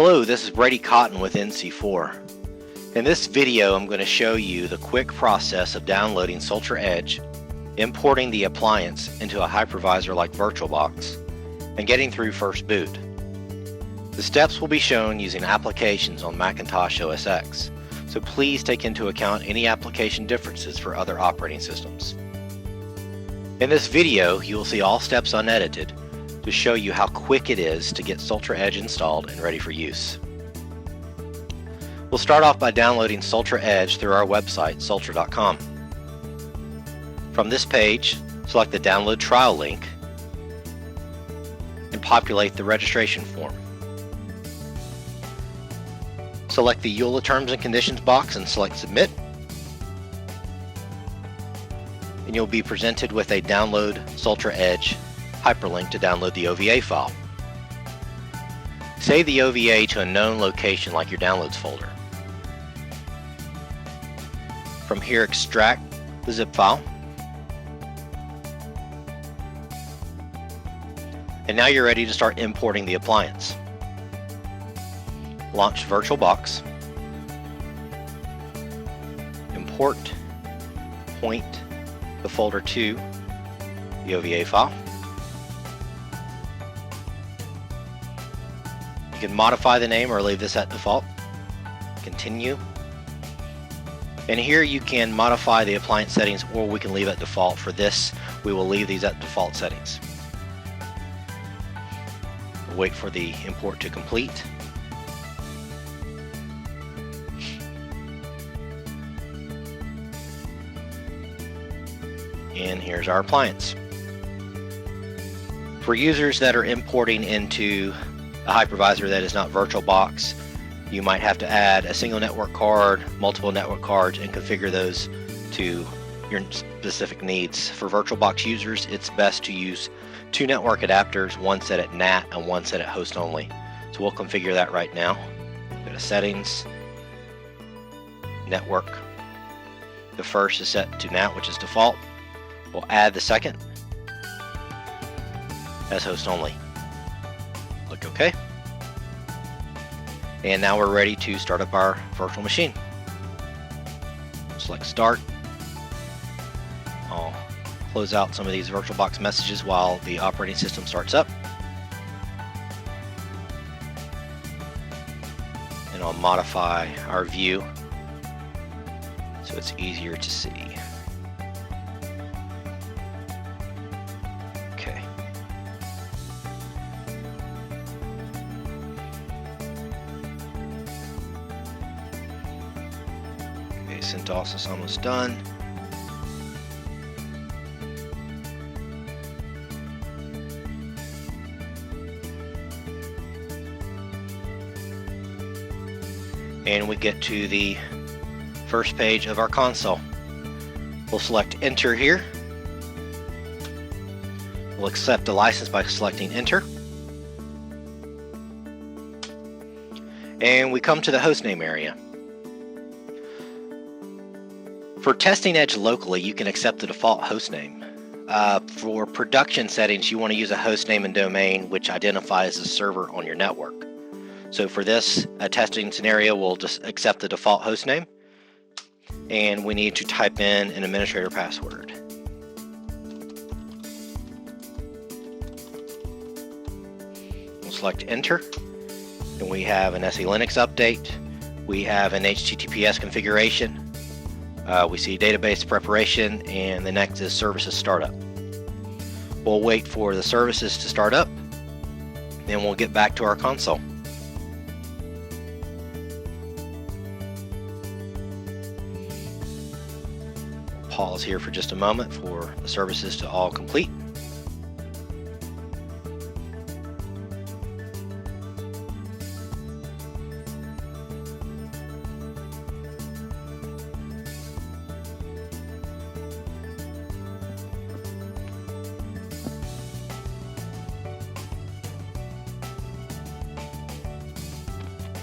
Hello, this is Brady Cotton with NC4. In this video, I'm going to show you the quick process of downloading Soltra Edge, importing the appliance into a hypervisor like VirtualBox, and getting through first boot. The steps will be shown using applications on Macintosh OS X, so please take into account any application differences for other operating systems. In this video, you will see all steps unedited to show you how quick it is to get Soltra Edge installed and ready for use. We'll start off by downloading Soltra Edge through our website, soltra.com. From this page, select the download trial link and populate the registration form. Select the EULA Terms and Conditions box and select Submit. And you'll be presented with a Download Soltra Edge hyperlink to download the OVA file. Save the OVA to a known location like your Downloads folder. From here, extract the zip file. And now you're ready to start importing the appliance. Launch VirtualBox. Import, point the folder to the OVA file. You can modify the name or leave this at default. Continue. And here you can modify the appliance settings, or we can leave at default. For this, we will leave these at default settings. Wait for the import to complete. And here's our appliance. For users that are importing into a hypervisor that is not VirtualBox, you might have to add a single network card, multiple network cards, and configure those to your specific needs. For VirtualBox users, it's best to use two network adapters, one set at NAT and one set at host only. So we'll configure that right now. Go to Settings, Network. The first is set to NAT, which is default. We'll add the second as host only. Click OK. And now we're ready to start up our virtual machine. Select Start. I'll close out some of these VirtualBox messages while the operating system starts up. And I'll modify our view so it's easier to see. Okay. Okay, CentOS is almost done. And we get to the first page of our console. We'll select Enter here. We'll accept the license by selecting Enter. And we come to the hostname area. For testing Edge locally, you can accept the default hostname. For production settings, you want to use a hostname and domain which identifies the server on your network. So for this testing scenario, we'll just accept the default hostname, and we need to type in an administrator password. We'll select Enter, and we have an SE Linux update. We have an HTTPS configuration. We see database preparation, and the next is services startup. We'll wait for the services to start up, then we'll get back to our console. Pause here for just a moment for the services to all complete.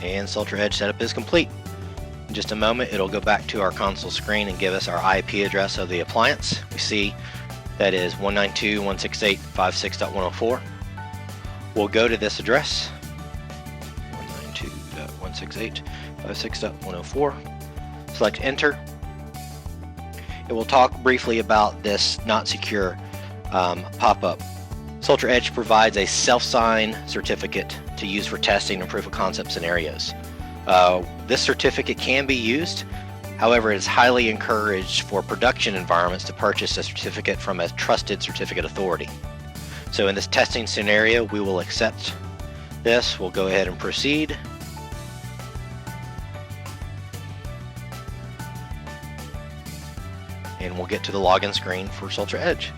And Soltra Edge setup is complete. In just a moment, it'll go back to our console screen and give us our IP address of the appliance. We see that is 192.168.56.104. We'll go to this address, 192. 168.56.104. Select Enter. It will talk briefly about this not secure pop-up. Soltra Edge provides a self-sign certificate to use for testing and proof of concept scenarios. This certificate can be used. However, it is highly encouraged for production environments to purchase a certificate from a trusted certificate authority. So in this testing scenario, we will accept this. We'll go ahead and proceed. And we'll get to the login screen for Soltra Edge.